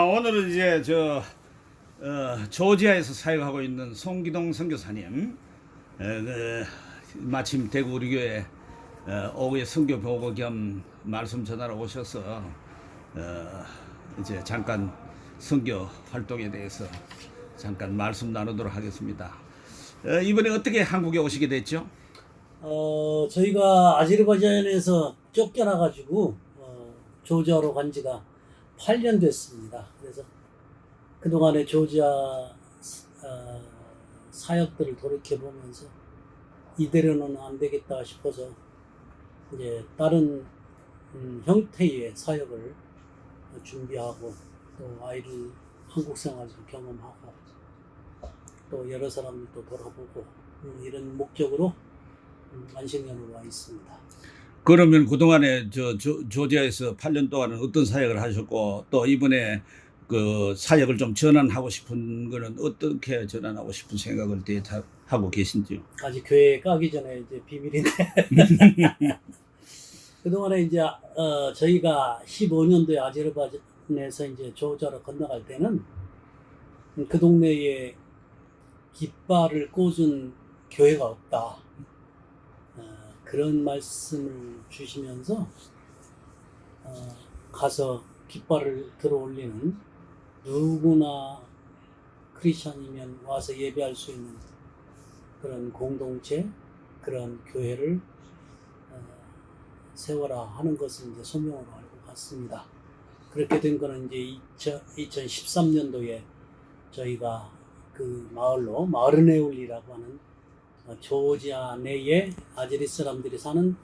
오늘은 이제 조지아에서 사역하고 있는 송기동 선교사님, 마침 대구 우리 교회 오후에 선교 보고 겸 말씀 전하러 오셔서 이제 잠깐 선교 활동에 대해서 잠깐 말씀 나누도록 하겠습니다. 이번에 어떻게 한국에 오시게 됐죠? 저희가 아제르바이잔에서 쫓겨나가지고 조지아로 간 지가 8년 됐습니다. 그래서 그동안의 조지아 사역들을 돌이켜보면서 이대로는 안 되겠다 싶어서 이제 다른 형태의 사역을 준비하고 또 아이를 한국 생활을 경험하고 또 여러 사람들도 돌아보고 이런 목적으로 안식년으로 와 있습니다. 그러면 그동안에 조지아에서 8년 동안은 어떤 사역을 하셨고, 또 이번에 그 사역을 좀 전환하고 싶은 거는 어떻게 전환하고 싶은 생각을 하고 계신지요? 아직 교회 까기 전에 이제 비밀인데 그동안에 이제 저희가 15년도에 아제르바이잔에서 이제 조지아로 건너갈 때는 그 동네에 깃발을 꽂은 교회가 없다. 그런 말씀을 주시면서 가서 깃발을 들어 올리는 누구나 크리스찬이면 와서 예배할 수 있는 그런 공동체, 그런 교회를 세워라 하는 것을 이제 소명으로 알고 갔습니다. 그렇게 된 거는 이제 2013년도에 저희가 그 마을로 마르네울리라고 하는 조지아 내에 아제리 사람들이 사는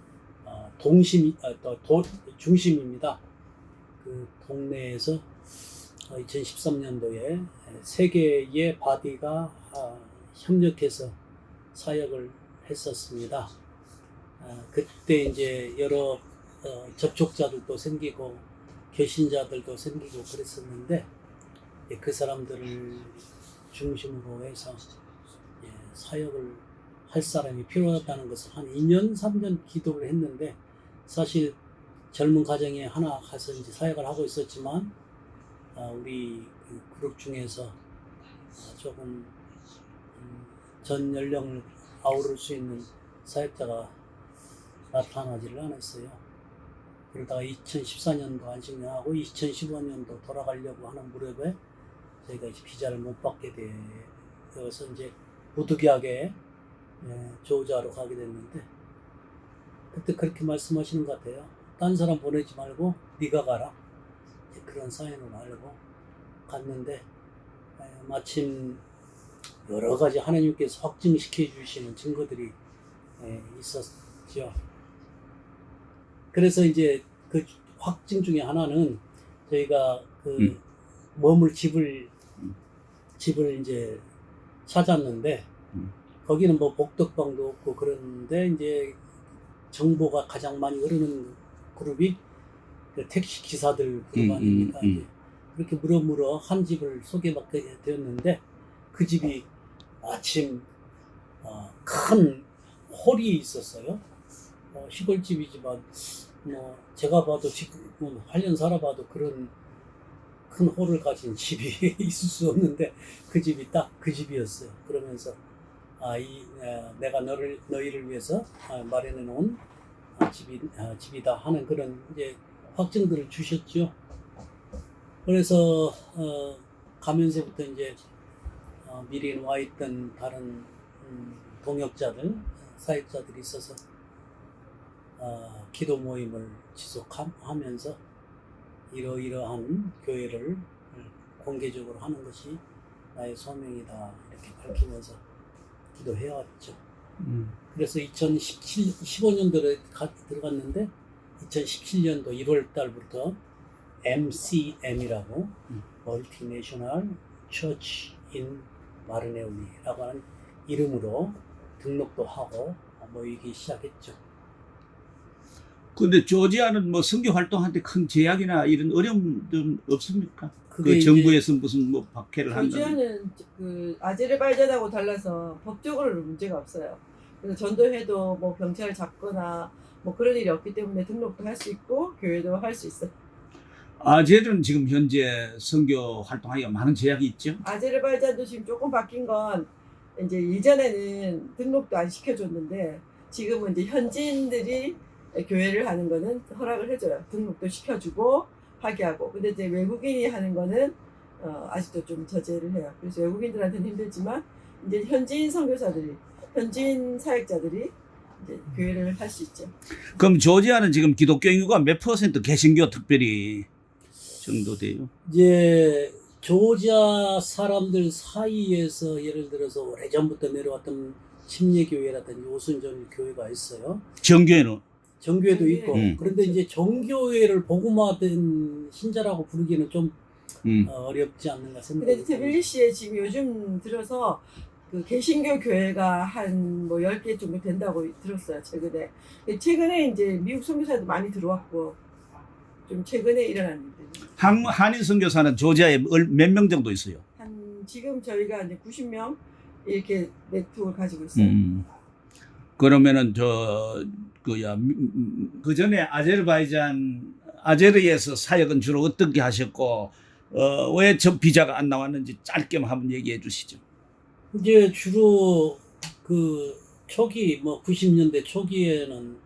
중심입니다. 그 동네에서 2013년도에 세 개의 바디가 협력해서 사역을 했었습니다. 그때 이제 여러 접촉자들도 생기고 개신자들도 생기고 그랬었는데 그 사람들을 중심으로 해서 사역을 할 사람이 필요하다는 것을 한 2년, 3년 기도를 했는데, 사실 젊은 가정에 하나 가서 이제 사역을 하고 있었지만, 우리 그 그룹 중에서 조금 전 연령을 아우를 수 있는 사역자가 나타나지를 않았어요. 그러다가 2014년도 안식년하고 2015년도 돌아가려고 하는 무렵에 저희가 이제 비자를 못 받게 되어서 이제 부득이하게 조지아로 가게 됐는데, 그때 그렇게 말씀하시는 것 같아요. 딴 사람 보내지 말고 네가 가라. 그런 사연을 알고 갔는데, 마침 여러 가지 하나님께서 확증시켜 주시는 증거들이 있었죠. 그래서 이제 그 확증 중에 하나는 저희가 그 머물 집을 이제 찾았는데, 거기는 뭐 복덕방도 없고 그런데 이제 정보가 가장 많이 흐르는 그룹이 그 택시 기사들 그룹 아닙니까? 그렇게 물어물어 한 집을 소개받게 되었는데, 그 집이 마침 큰 홀이 있었어요. 시골집이지만 뭐 제가 봐도 지금 8년 살아봐도 그런 큰 홀을 가진 집이 있을 수 없는데, 그 집이 딱 그 집이었어요. 그러면서 내가 너희를 위해서 마련해 놓은 집이다 하는 그런 이제 확증들을 주셨죠. 그래서 가면서부터 이제 미리 와 있던 다른 동역자들, 사역자들이 있어서 기도 모임을 지속하면서 이러이러한 교회를 공개적으로 하는 것이 나의 소명이다 이렇게 밝히면서 기도해왔죠. 그래서 2015년도에 들어갔는데 2017년도 1월 달부터 MCM이라고 Multinational Church in 마르네울리라고 하는 이름으로 등록도 하고 모이기 시작했죠. 근데 조지아는 뭐 선교 활동한테 큰 제약이나 이런 어려움은 없습니까? 그 정부에서 무슨 뭐 박해를 한다는? 조지아는 그 아제르바이잔하고 달라서 법적으로는 문제가 없어요. 그래서 전도해도 뭐 경찰을 잡거나 뭐 그런 일이 없기 때문에 등록도 할 수 있고 교회도 할 수 있어요. 아제는 지금 현재 선교 활동하기가 많은 제약이 있죠. 아제르바이잔도 지금 조금 바뀐 건 이제 이전에는 등록도 안 시켜줬는데 지금은 이제 현지인들이 교회를 하는 거는 허락을 해줘요. 등록도 시켜주고 하게 하고. 근데 이제 외국인이 하는 거는 아직도 좀 저제를 해요. 그래서 외국인들한테는 힘들지만 이제 현지인 선교사들이, 현지인 사역자들이 이제 교회를 할 수 있죠. 그럼 조지아는 지금 기독교 인구가 몇 퍼센트 개신교 특별히 정도 돼요? 이제 조지아 사람들 사이에서 예를 들어서 오래전부터 내려왔던 침례교회라든지 오순절 교회가 있어요. 정교회는? 정교회도 있고. 음. 그런데 이제 정교회를 복음화된 신자라고 부르기는 좀 어렵지 않는가 근데 생각이 트빌리시에 지금 요즘 들어서 그 개신교 교회가 한 뭐 10개 정도 된다고 들었어요, 최근에. 최근에 이제 미국 선교사도 많이 들어왔고, 좀 최근에 일어난 일들. 한인 선교사는 조지아에 몇 명 정도 있어요? 지금 저희가 이제 90명 이렇게 네트워크를 가지고 있어요. 그러면은 그 전에 아제르에서 사역은 주로 어떻게 하셨고 왜 저 비자가 안 나왔는지 짧게만 한번 얘기해 주시죠. 이제 주로 그 초기 뭐 90년대 초기에는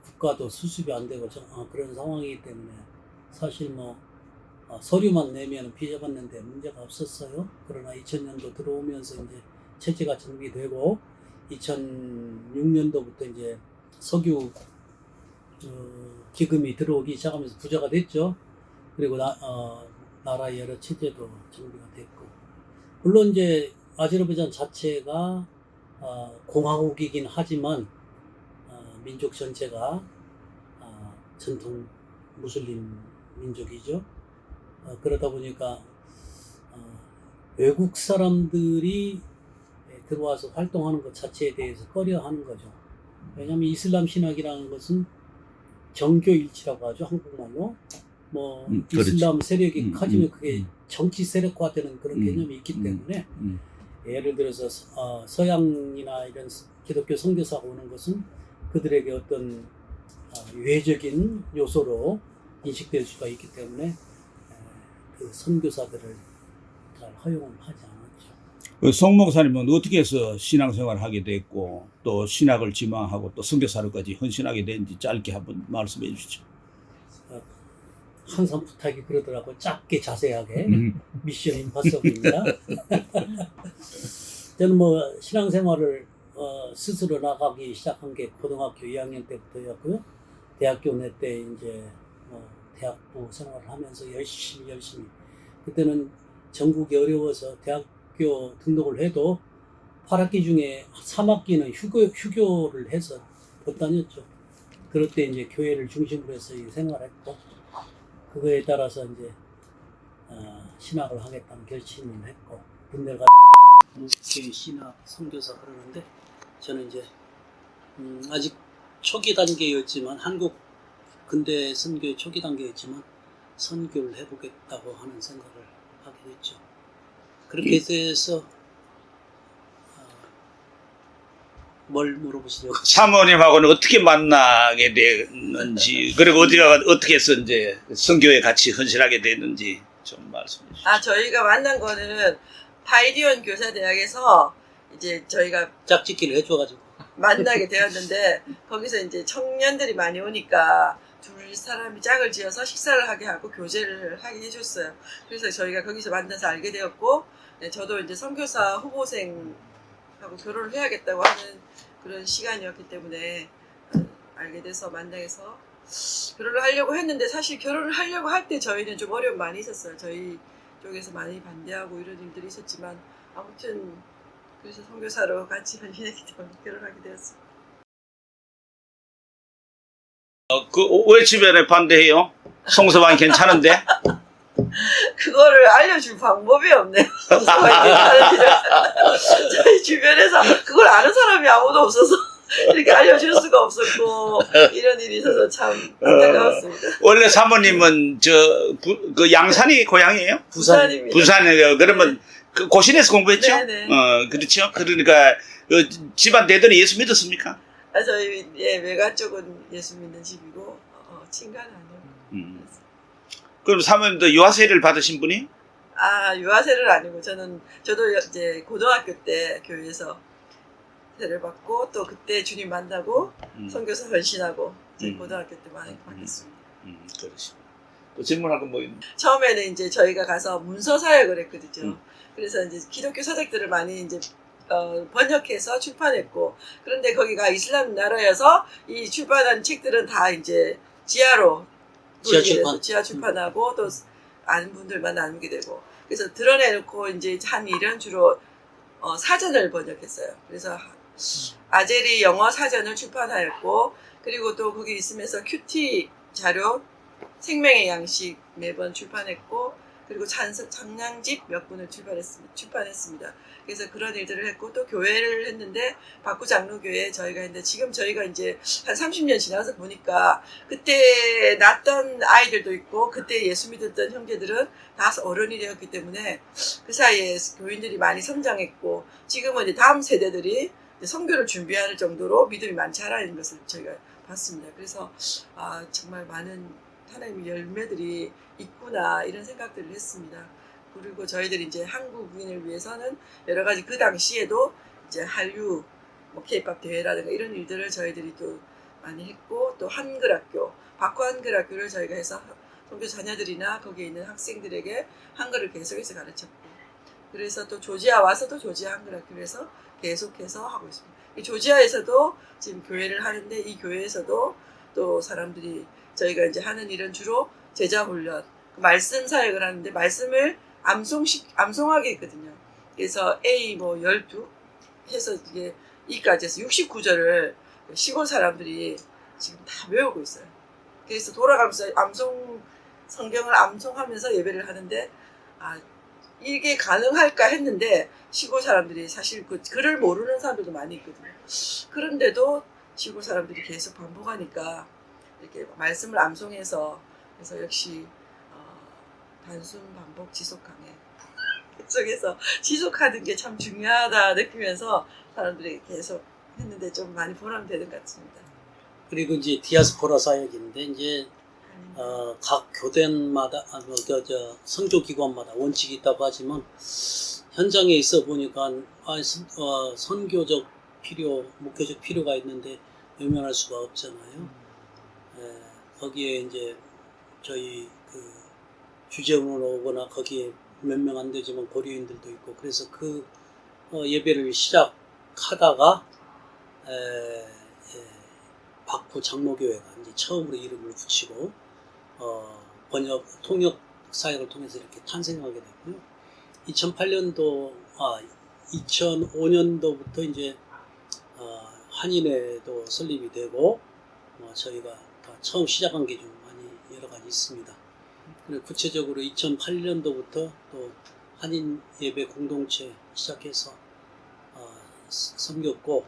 국가도 수습이 안 되고 그런 상황이기 때문에 사실 뭐 서류만 내면 비자 받는데 문제가 없었어요. 그러나 2000년도 들어오면서 이제 체제가 정비되고 2006년도부터 이제 석유 기금이 들어오기 시작하면서 부자가 됐죠. 그리고 나라 여러 체제도 정비가 됐고, 물론 이제 아제르바이잔 자체가 공화국이긴 하지만 민족 전체가 전통 무슬림 민족이죠. 그러다 보니까 외국 사람들이 들어와서 활동하는 것 자체에 대해서 꺼려하는 거죠. 왜냐하면 이슬람 신학이라는 것은 정교일치라고 하죠, 한국말로. 뭐 이슬람 세력이 커지면 그게 정치 세력화되는 그런 개념이 있기 때문에 예를 들어서 서양이나 이런 기독교 선교사가 오는 것은 그들에게 어떤 유해적인 요소로 인식될 수가 있기 때문에 그 선교사들을 잘 허용을 하지 않았죠. 송 목사님은 어떻게 해서 신앙생활을 하게 됐고 또 신학을 지망하고 또 선교사로까지 헌신하게 된지 짧게 한번 말씀해 주시죠. 항상 부탁이 그러더라고, 짧게 자세하게. 미션 임파서블입니다. 저는 뭐 신앙생활을 스스로 나가기 시작한 게 고등학교 2학년 때부터였고요. 대학교 때 이제 대학부 생활을 하면서 열심히 그때는 전국이 어려워서 대학교 등록을 해도 8학기 중에 3학기는 휴교를 해서 못 다녔죠. 그럴 때 이제 교회를 중심으로 해서 생활했고, 그거에 따라서 이제 신학을 하겠다는 결심을 했고, 군대를 목회 신학 선교사 그러는데 저는 이제 아직 초기 단계였지만, 한국 근대 선교의 초기 단계였지만 선교를 해보겠다고 하는 생각을 하게 됐죠. 그렇게 돼서 뭘 물어보시려고? 사모님하고는 어떻게 만나게 됐는지, 그리고 어떻게 해서 이제 선교에 같이 헌신하게 됐는지 좀 말씀해 주시죠. 저희가 만난 거는 파이디온 교사대학에서 이제 저희가 짝짓기를 해줘가지고 만나게 되었는데, 거기서 이제 청년들이 많이 오니까 둘 사람이 짝을 지어서 식사를 하게 하고 교제를 하게 해줬어요. 그래서 저희가 거기서 만나서 알게 되었고, 저도 이제 선교사 후보생하고 결혼을 해야겠다고 하는 그런 시간이었기 때문에 알게 돼서 만나서 결혼을 하려고 했는데, 사실 결혼을 하려고 할 때 저희는 좀 어려움 많이 있었어요. 저희 쪽에서 많이 반대하고 이런 일들이 있었지만, 아무튼 그래서 선교사로 같이 헌신했기 때문에 결혼하게 되었어요. 왜 주변에 반대해요? 송서방이 괜찮은데? 그거를 알려줄 방법이 없네요. 저희 주변에서 그걸 아는 사람이 아무도 없어서 이렇게 알려줄 수가 없었고, 이런 일이 있어서 참 안타까웠습니다. 원래 사모님은 그 양산이 고향이에요? 부산입니다. 부산이에요. 그러면 그 고신에서 공부했죠? 네네. 그렇죠. 그러니까 집안 대대로 예수 믿었습니까? 저희 외가 쪽은 예수 믿는 집이고 친가는 아니에요. 그럼 사모님도 유아세를 받으신 분이? 유아세를 아니고 저도 이제 고등학교 때 교회에서 세를 받고 또 그때 주님 만나고 선교사 헌신하고 이제 고등학교 때 많이 받겠습니다. 그러시구나. 또 질문할 건 뭐 있나? 처음에는 이제 저희가 가서 문서 사역을 했거든요. 그래서 이제 기독교 서적들을 많이 이제 번역해서 출판했고, 그런데 거기가 이슬람 나라여서 이 출판한 책들은 다 이제 지하로 지하 출판하고 또 아는 분들만 나누게 되고, 그래서 드러내놓고 이제 한 일은 주로 사전을 번역했어요. 그래서 아제리 영어 사전을 출판하였고, 그리고 또 거기 있으면서 큐티 자료, 생명의 양식 매번 출판했고, 그리고 장량집 몇 군을 출판했습니다. 그래서 그런 일들을 했고, 또 교회를 했는데 박구 장로교회 저희가 했는데, 지금 저희가 이제 한 30년 지나서 보니까 그때 낳던 아이들도 있고 그때 예수 믿었던 형제들은 다 어른이 되었기 때문에 그 사이에 교인들이 많이 성장했고, 지금은 이제 다음 세대들이 선교를 준비할 정도로 믿음이 많이 자라는 것을 저희가 봤습니다. 그래서 정말 많은 하나님의 열매들이 있구나 이런 생각들을 했습니다. 그리고 저희들이 이제 한국인을 위해서는 여러 가지 그 당시에도 이제 한류, K-pop 대회라든가 이런 일들을 저희들이 또 많이 했고, 또 한글학교, 박구 한글학교를 저희가 해서 선교 자녀들이나 거기에 있는 학생들에게 한글을 계속해서 가르쳤고, 그래서 또 조지아 와서도 조지아 한글학교를 해서 계속해서 하고 있습니다. 이 조지아에서도 지금 교회를 하는데, 이 교회에서도 또 사람들이 저희가 이제 하는 일은 주로 제자 훈련, 말씀 사역을 하는데 말씀을 암송하게 했거든요. 그래서 A 12 해서 이게 E까지 해서 69절을 시골 사람들이 지금 다 외우고 있어요. 그래서 돌아가면서 성경을 암송하면서 예배를 하는데, 이게 가능할까 했는데 시골 사람들이 사실 그 글을 모르는 사람들도 많이 있거든요. 그런데도 시골 사람들이 계속 반복하니까 이렇게 말씀을 암송해서, 그래서 역시 단순 반복 지속 강해 계속해서 지속하는 게 참 중요하다 느끼면서 사람들이 계속 했는데 좀 많이 보람되는 것 같습니다. 그리고 이제 디아스포라 사역인데, 이제 각 교단마다 선교기관마다 원칙이 있다고 하지만, 현장에 있어 보니까 선교적 필요, 목회적 필요가 있는데 외면할 수가 없잖아요. 거기에 이제 저희 그 주재원으로 오거나 거기에 몇 명 안 되지만 고려인들도 있고, 그래서 그 예배를 시작하다가 박구 장로교회가 이제 처음으로 이름을 붙이고 통역 사역을 통해서 이렇게 탄생하게 됐고요. 2005년도부터 이제 한인회도 설립이 되고, 저희가 다 처음 시작한 게 좀 많이 여러 가지 있습니다. 그리고 구체적으로 2008년도부터 또 한인 예배 공동체 시작해서 섬겼고,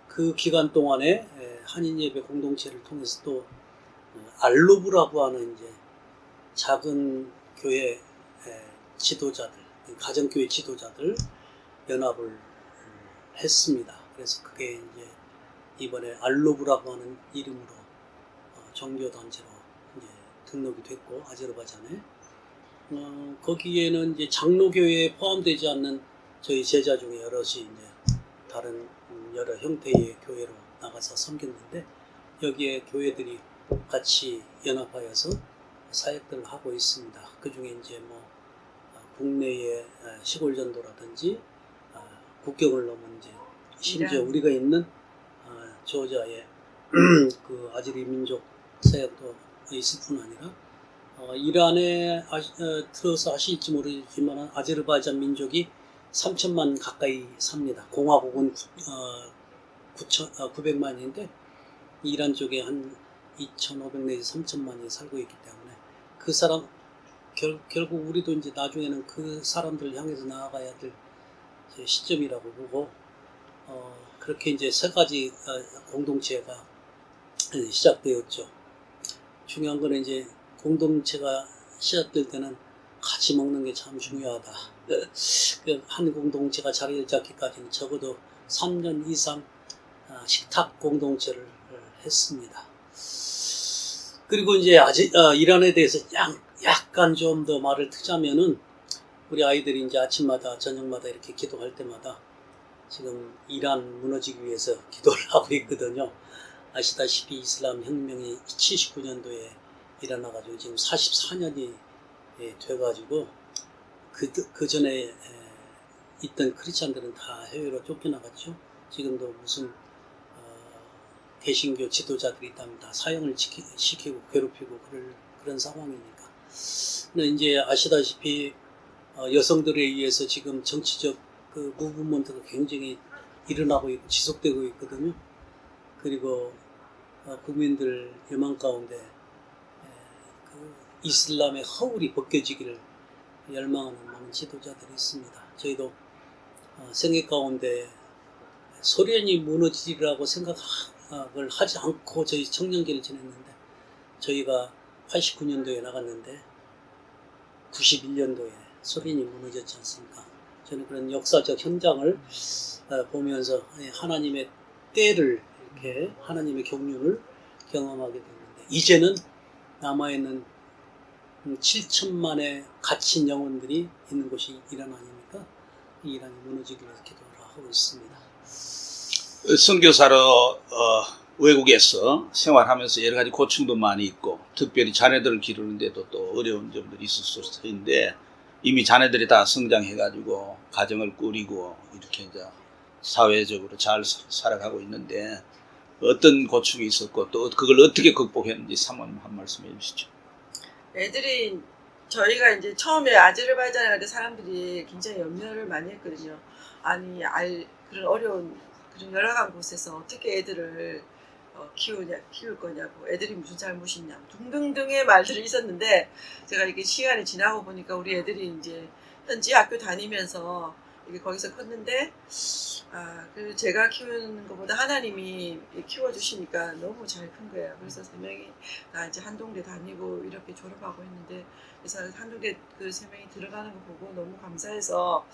그 기간 동안에 한인 예배 공동체를 통해서 또 알루브라고 하는 이제 작은 교회 지도자들, 가정교회 지도자들 연합을 했습니다. 그래서 그게 이제 이번에 알루브라고 하는 이름으로 종교단체로 이제 등록이 됐고, 아제르바이잔에 거기에는 이제 장로교회에 포함되지 않는 저희 제자 중에 여럿이 이제 다른 여러 형태의 교회로 나가서 섬겼는데, 여기에 교회들이 같이 연합하여서 사역들을 하고 있습니다. 그 중에 이제 국내의 시골 전도라든지 국경을 넘은 이제 심지어 우리가 있는 조지아의 그 아제리 민족 사역도 있을 뿐 아니라 이란에 들어서 아실지 모르지만 아제르바이잔 민족이 3천만 가까이 삽니다. 공화국은 900만인데 이란 쪽에 한 2,500 내지 3천만이 살고 있기 때문에 그 사람 결국 우리도 이제 나중에는 그 사람들을 향해서 나아가야 될 시점이라고 보고, 그렇게 이제 세 가지 공동체가 시작되었죠. 중요한 거는 이제 공동체가 시작될 때는 같이 먹는 게 참 중요하다. 한 공동체가 자리를 잡기까지는 적어도 3년 이상 식탁 공동체를 했습니다. 그리고 이제 이란에 대해서 약간 좀 더 말을 트자면은 우리 아이들이 이제 아침마다 저녁마다 이렇게 기도할 때마다 지금 이란 무너지기 위해서 기도를 하고 있거든요. 아시다시피 이슬람 혁명이 79년도에 일어나가지고 지금 44년이 돼가지고 그 전에 있던 크리스찬들은 다 해외로 쫓겨나갔죠. 지금도 무슨 개신교 지도자들이 있다면 다 사형을 시키고 괴롭히고 그런 상황이니까. 근데 이제 아시다시피 여성들에 의해서 지금 정치적 그 무브먼트가 굉장히 일어나고 있고 지속되고 있거든요. 그리고 국민들 열망 가운데 그 이슬람의 허울이 벗겨지기를 열망하는 많은 지도자들이 있습니다. 저희도 생애 가운데 소련이 무너지리라고 생각을 하지 않고 저희 청년기를 지냈는데, 저희가 89년도에 나갔는데 91년도에 소련이 무너졌지 않습니까? 저는 그런 역사적 현장을 보면서 하나님의 때를, 이렇게 하나님의 경륜을 경험하게 됐는데, 이제는 남아있는 7천만의 갇힌 영혼들이 있는 곳이 이란 아닙니까? 이 이란이 무너지기 위해서 기도를 하고 있습니다. 선교사로 외국에서 생활하면서 여러 가지 고충도 많이 있고, 특별히 자녀들을 기르는데도 또 어려운 점들이 있을 수 있는데, 이미 자녀들이 다 성장해가지고 가정을 꾸리고 이렇게 이제 사회적으로 잘 살아가고 있는데, 어떤 고충이 있었고 또 그걸 어떻게 극복했는지 사모님 한 말씀 해주시죠. 애들이, 저희가 이제 처음에 아제르바이잔에 갈 때 사람들이 굉장히 염려를 많이 했거든요. 아니, 그런 어려운, 그런 열악한 곳에서 어떻게 애들을 키울 거냐고, 애들이 무슨 잘못이 있냐, 등등등의 말들이 있었는데, 제가 이게 시간이 지나고 보니까 우리 애들이 이제 현지 학교 다니면서 이게 거기서 컸는데, 그 제가 키우는 것보다 하나님이 키워주시니까 너무 잘 큰 거예요. 그래서 3명이 다 이제 한동대 다니고 이렇게 졸업하고 했는데, 그래서 한동대 그 3명이 들어가는 거 보고 너무 감사해서,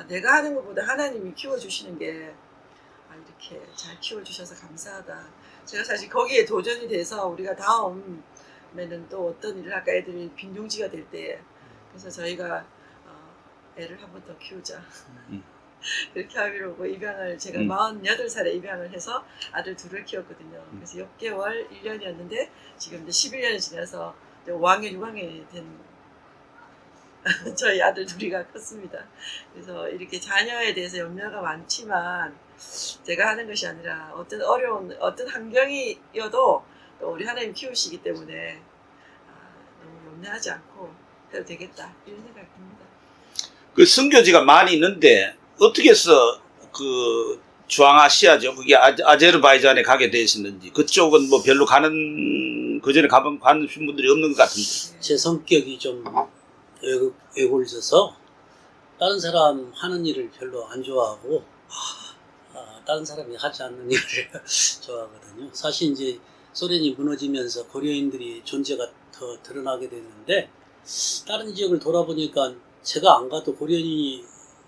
내가 하는 것보다 하나님이 키워주시는 게 이렇게 잘 키워주셔서 감사하다. 제가 사실 거기에 도전이 돼서 우리가 다음에는 또 어떤 일을 할까, 애들이 빈둥지가 될 때, 그래서 저희가 애를 한 번 더 키우자. 그렇게 하기로 하고, 입양을 제가 48살에 입양을 해서 아들 2을 키웠거든요. 그래서 6개월, 1년이었는데 지금 이제 11년이 지나서 이제 5학년, 6학년이 된 저희 아들 2이가 컸습니다. 그래서 이렇게 자녀에 대해서 염려가 많지만, 제가 하는 것이 아니라 어떤 어려운 어떤 환경이어도 또 우리 하나님 키우시기 때문에 너무 염려하지 않고 해도 되겠다, 이런 생각입니다. 그 선교지가 많이 있는데 어떻게 해서 그 중앙아시아죠, 그게 아제르바이잔에 가게 되셨는지, 그쪽은 뭐 별로 그전에 가는 분들이 없는 것 같은데. 제 성격이 좀 외골져서 다른 사람 하는 일을 별로 안 좋아하고, 다른 사람이 하지 않는 일을 좋아하거든요. 사실 이제 소련이 무너지면서 고려인들이 존재가 더 드러나게 됐는데, 다른 지역을 돌아보니까 제가 안 가도 고려인이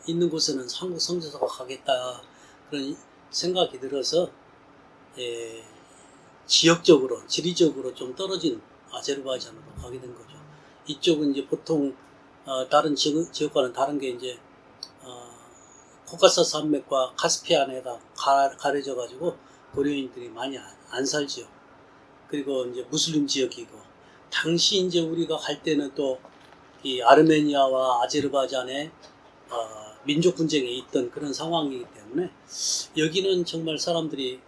있는 곳에는 한국 선교사가 가겠다, 그런 생각이 들어서 지역적으로, 지리적으로 좀 떨어진 아제르바이잔으로 가게 된 거죠. 이쪽은 이제 보통 다른 지역과는 다른 게 이제 코카사스 산맥과 카스피안해가 가려져 가지고 고려인들이 많이 안 살지요. 그리고 이제 무슬림 지역이고, 당시 이제 우리가 갈 때는 또 이 아르메니아와 아제르바이잔의 민족 분쟁이 있던 그런 상황이기 때문에 여기는 정말 사람들이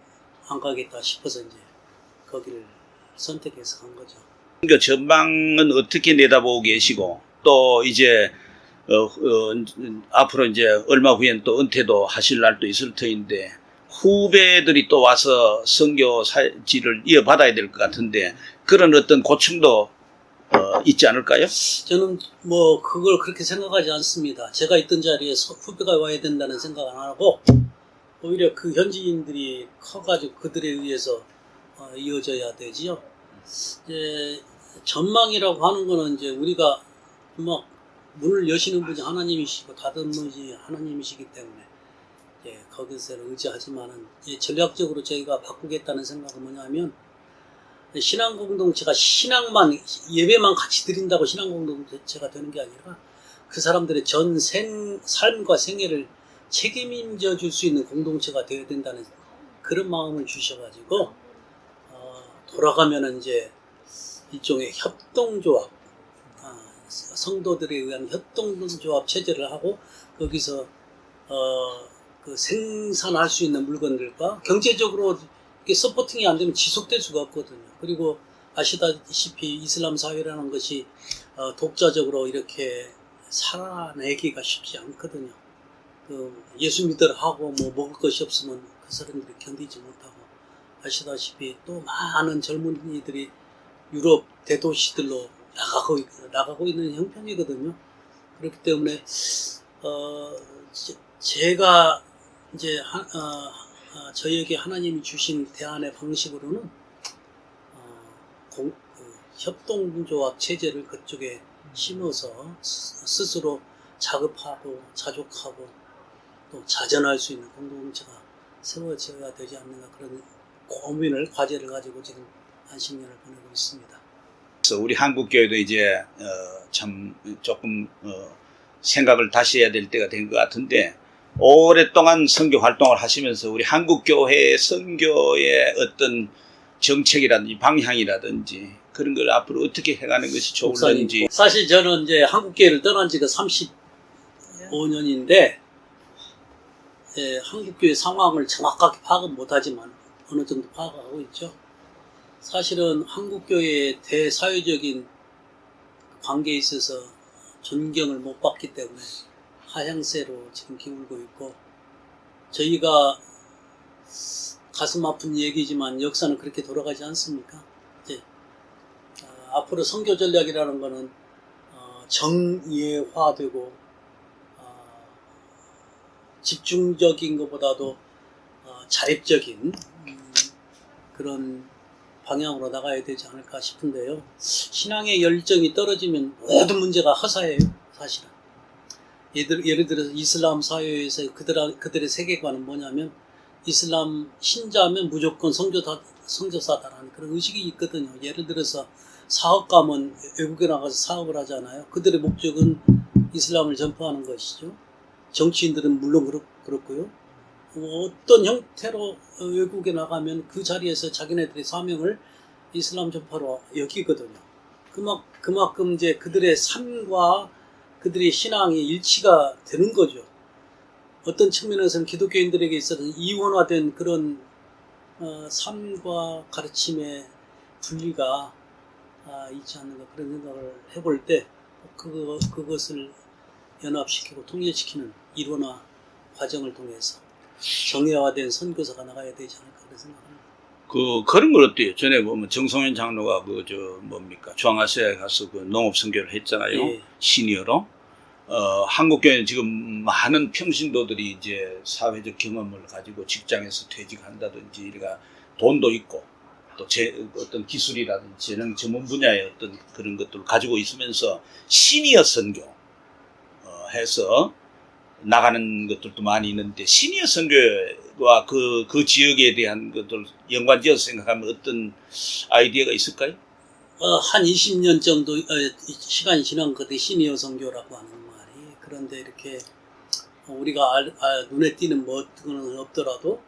안 가겠다 싶어서 이제 거기를 선택해서 간 거죠. 선교 전망은 어떻게 내다보고 계시고, 또 이제 앞으로 이제 얼마 후엔 또 은퇴도 하실 날도 있을 터인데, 후배들이 또 와서 선교사지를 이어받아야 될 것 같은데, 그런 어떤 고충도 있지 않을까요? 저는 뭐 그걸 그렇게 생각하지 않습니다. 제가 있던 자리에 후배가 와야 된다는 생각 안 하고, 오히려 그 현지인들이 커가지고 그들에 의해서 이어져야 되지요. 이제 전망이라고 하는 거는 이제 우리가 막 문을 여시는 분이 하나님이시고 닫은 분이 하나님이시기 때문에 거기서 의지하지만은 전략적으로 저희가 바꾸겠다는 생각은 뭐냐면, 신앙 공동체가 신앙만 예배만 같이 드린다고 신앙 공동체가 되는 게 아니라 그 사람들의 전 삶과 생애를 책임져 줄 수 있는 공동체가 되어야 된다는 그런 마음을 주셔가지고 돌아가면은 이제 일종의 협동조합, 성도들에 의한 협동조합 체제를 하고 거기서 그 생산할 수 있는 물건들과 경제적으로 이게 서포팅이 안 되면 지속될 수가 없거든요. 그리고 아시다시피 이슬람 사회라는 것이 독자적으로 이렇게 살아내기가 쉽지 않거든요. 그 예수 믿으라 하고 뭐 먹을 것이 없으면 그 사람들이 견디지 못하고 아시다시피 또 많은 젊은이들이 유럽 대도시들로 나가고 있는 형편이거든요. 그렇기 때문에 제가 이제 저에게 하나님이 주신 대안의 방식으로는 협동조합 체제를 그쪽에 심어서 스스로 자급하고 자족하고 또 자전할 수 있는 공동체가 세워져야 되지 않는가 그런 과제를 가지고 지금 한 10년을 보내고 있습니다. 그래서 우리 한국 교회도 이제 참 조금 생각을 다시 해야 될 때가 된 것 같은데 오랫동안 선교 활동을 하시면서 우리 한국 교회의 선교의 어떤 정책이라든지 방향이라든지 그런 걸 앞으로 어떻게 해가는 것이 좋을는지. 사실 저는 이제 한국 교회를 떠난 지가 35년인데 한국 교회 상황을 정확하게 파악은 못하지만 어느 정도 파악하고 있죠. 사실은 한국 교회의 대사회적인 관계에 있어서 존경을 못 받기 때문에 하향세로 지금 기울고 있고 저희가 가슴 아픈 얘기지만 역사는 그렇게 돌아가지 않습니까? 이제 앞으로 선교 전략이라는 거는 정예화되고 집중적인 것보다도 자립적인 그런 방향으로 나가야 되지 않을까 싶은데요. 신앙의 열정이 떨어지면 모든 문제가 허사해요, 사실은. 예를 들어서 이슬람 사회에서 그들의 세계관은 뭐냐면 이슬람 신자면 무조건 선교사다라는 그런 의식이 있거든요. 예를 들어서 사업가면 외국에 나가서 사업을 하잖아요. 그들의 목적은 이슬람을 전파하는 것이죠. 정치인들은 물론 그렇고요. 어떤 형태로 외국에 나가면 그 자리에서 자기네들의 사명을 이슬람 전파로 여기거든요. 그만큼 이제 그들의 삶과 그들의 신앙이 일치가 되는 거죠. 어떤 측면에서는 기독교인들에게 있어서는 이원화된 그런 삶과 가르침의 분리가 있지 않는가 그런 생각을 해볼 때 그것을 연합시키고 통일시키는 이론화 과정을 통해서 정예화된 선교사가 나가야 되지 않을까 그런 생각합니다. 그런 걸 어때요? 전에 보면 정성현 장로가 중앙아시아에 가서 그 농업 선교를 했잖아요. 예. 시니어로. 한국 교회는 지금 많은 평신도들이 이제 사회적 경험을 가지고 직장에서 퇴직한다든지 이래가 돈도 있고 또 어떤 기술이라든지 재능 전문 분야의 어떤 그런 것들을 가지고 있으면서 시니어 선교 해서 나가는 것들도 많이 있는데 시니어 선교와 그 지역에 대한 것들 연관지어서 생각하면 어떤 아이디어가 있을까요? 한 20년 정도 시간이 지난 것이 시니어 선교라고 하는 말이. 그런데 이렇게 우리가 눈에 띄는 뭐 어떤 건 없더라도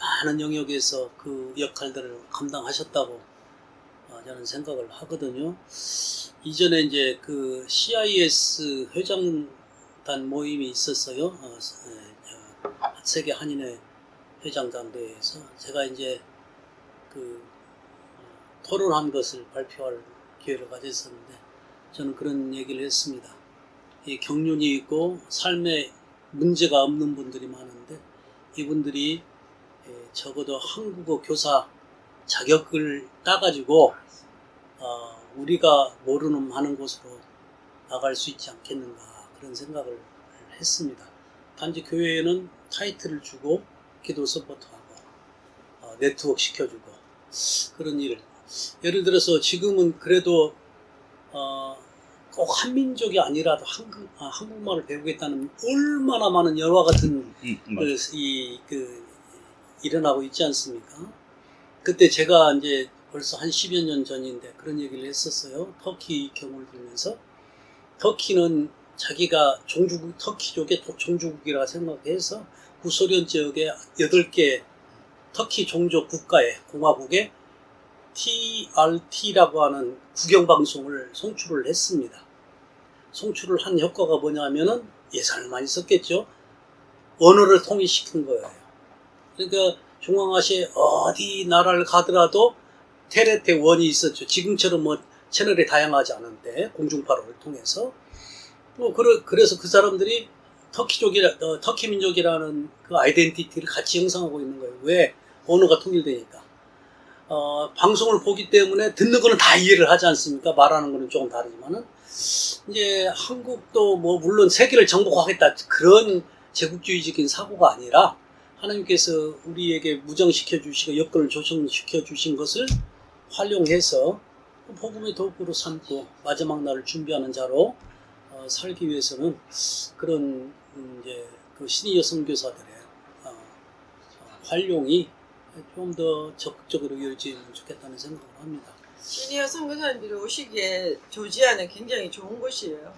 많은 영역에서 그 역할들을 감당하셨다고 저는 생각을 하거든요. 이전에 이제 그 CIS 회장단 모임이 있었어요. 세계 한인회 회장단대회에서 제가 이제 그 토론한 것을 발표할 기회를 가졌었는데 저는 그런 얘기를 했습니다. 이 경륜이 있고 삶에 문제가 없는 분들이 많은데 이분들이 적어도 한국어 교사 자격을 따가지고 우리가 모르는 많은 곳으로 나갈 수 있지 않겠는가 그런 생각을 했습니다. 단지 교회에는 타이틀을 주고 기도 서포트하고 네트워크 시켜주고 그런 일을 예를 들어서 지금은 그래도 꼭 한민족이 아니라도 한국말을 배우겠다는 얼마나 많은 열화 같은 일어나고 있지 않습니까? 그때 제가 이제 벌써 한 10여 년 전인데 그런 얘기를 했었어요. 터키 경우를 들면서 터키는 자기가 터키족의 종주국이라 생각해서 구소련 지역에 8개 터키 종족 공화국에 TRT라고 하는 국영방송을 송출을 했습니다. 송출을 한 효과가 뭐냐면은 예산을 많이 썼겠죠. 언어를 통일시킨 거예요. 그러니까 중앙아시아 어디 나라를 가더라도 테레테 원이 있었죠. 지금처럼 뭐 채널이 다양하지 않은데 공중파로를 통해서 그래서 그 사람들이 터키 민족이라는 그 아이덴티티를 같이 형성하고 있는 거예요. 왜? 언어가 통일되니까. 방송을 보기 때문에 듣는 거는 다 이해를 하지 않습니까? 말하는 거는 조금 다르지만은 이제 한국도 뭐 물론 세계를 정복하겠다 그런 제국주의적인 사고가 아니라 하나님께서 우리에게 무장시켜 주시고 여건을 조성시켜 주신 것을 활용해서 복음의 도구로 삼고 마지막 날을 준비하는 자로 살기 위해서는 그런 이제 그 시니어 선교사들의 활용이 좀 더 적극적으로 이어지면 좋겠다는 생각을 합니다. 시니어 선교사님들이 오시기에 조지아는 굉장히 좋은 곳이에요.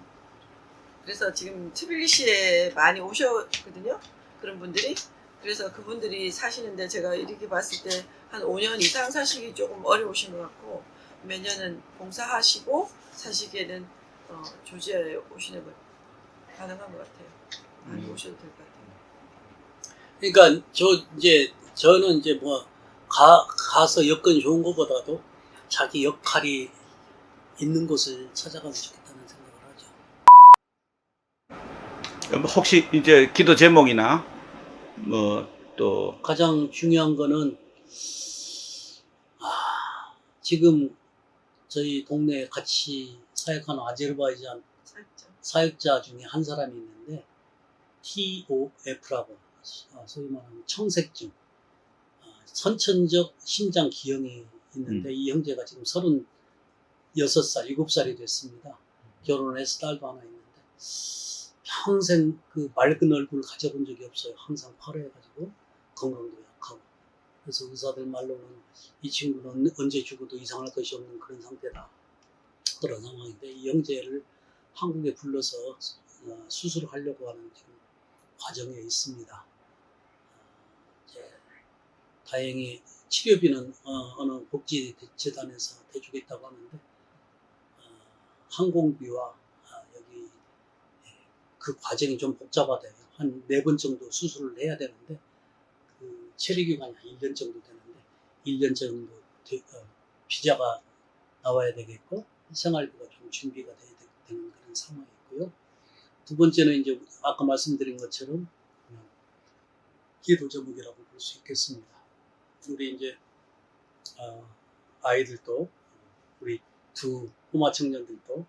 그래서 지금 트빌리시에 많이 오셨거든요. 그런 분들이. 그래서 그분들이 사시는데 제가 이렇게 봤을 때 한 5년 이상 사시기 조금 어려우신 것 같고 몇 년은 봉사하시고 사시기에는 조지아에 오시는 건 가능한 것 같아요. 많이 오셔도 될 것 같아요. 그러니까 저는 이제 뭐 가서 여건이 좋은 것보다도 자기 역할이 있는 곳을 찾아가면 좋겠다는 생각을 하죠. 혹시 이제 기도 제목이나 뭐 또 가장 중요한 거는 지금 저희 동네에 같이 사역하는 아제르바이잔 사역자 중에 한 사람이 있는데 TOF라고 소위 말하는 청색증 선천적 심장 기형이 있는데 이 형제가 지금 36살, 7살이 됐습니다. 결혼을 해서 딸도 하나 있는데 평생 그 맑은 얼굴을 가져본 적이 없어요. 항상 파래해가지고 건강도 약하고. 그래서 의사들 말로는 이 친구는 언제 죽어도 이상할 것이 없는 그런 상태다. 그런 상황인데 이 형제를 한국에 불러서 수술을 하려고 하는 지금 과정에 있습니다. 다행히 치료비는 어느 복지재단에서 대주겠다고 하는데 항공비와 여기 그 과정이 좀 복잡하대요. 한 4번 정도 수술을 해야 되는데 그 체류기간이 한 1년 정도 되는데 1년 정도 비자가 나와야 되겠고 생활비가 좀 준비가 돼야 되는 그런 상황이 있고요. 두 번째는 이제 아까 말씀드린 것처럼 기도 제목이라고 볼 수 있겠습니다. 우리 이제 아이들도 우리 두 꼬마 청년들도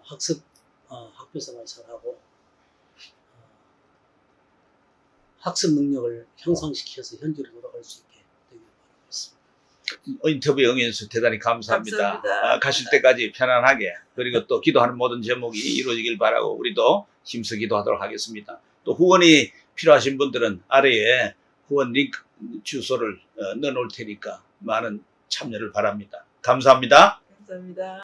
학교 생활 잘하고 학습 능력을 향상시켜서 현지로 돌아갈 수 있게 되길 바라고 있습니다. 인터뷰에 응해주셔서 대단히 감사합니다. 감사합니다. 가실 때까지 편안하게 그리고 또 기도하는 모든 제목이 이루어지길 바라고 우리도 힘써 기도하도록 하겠습니다. 또 후원이 필요하신 분들은 아래에 후원 링크 주소를 넣어놓을 테니까 많은 참여를 바랍니다. 감사합니다. 감사합니다.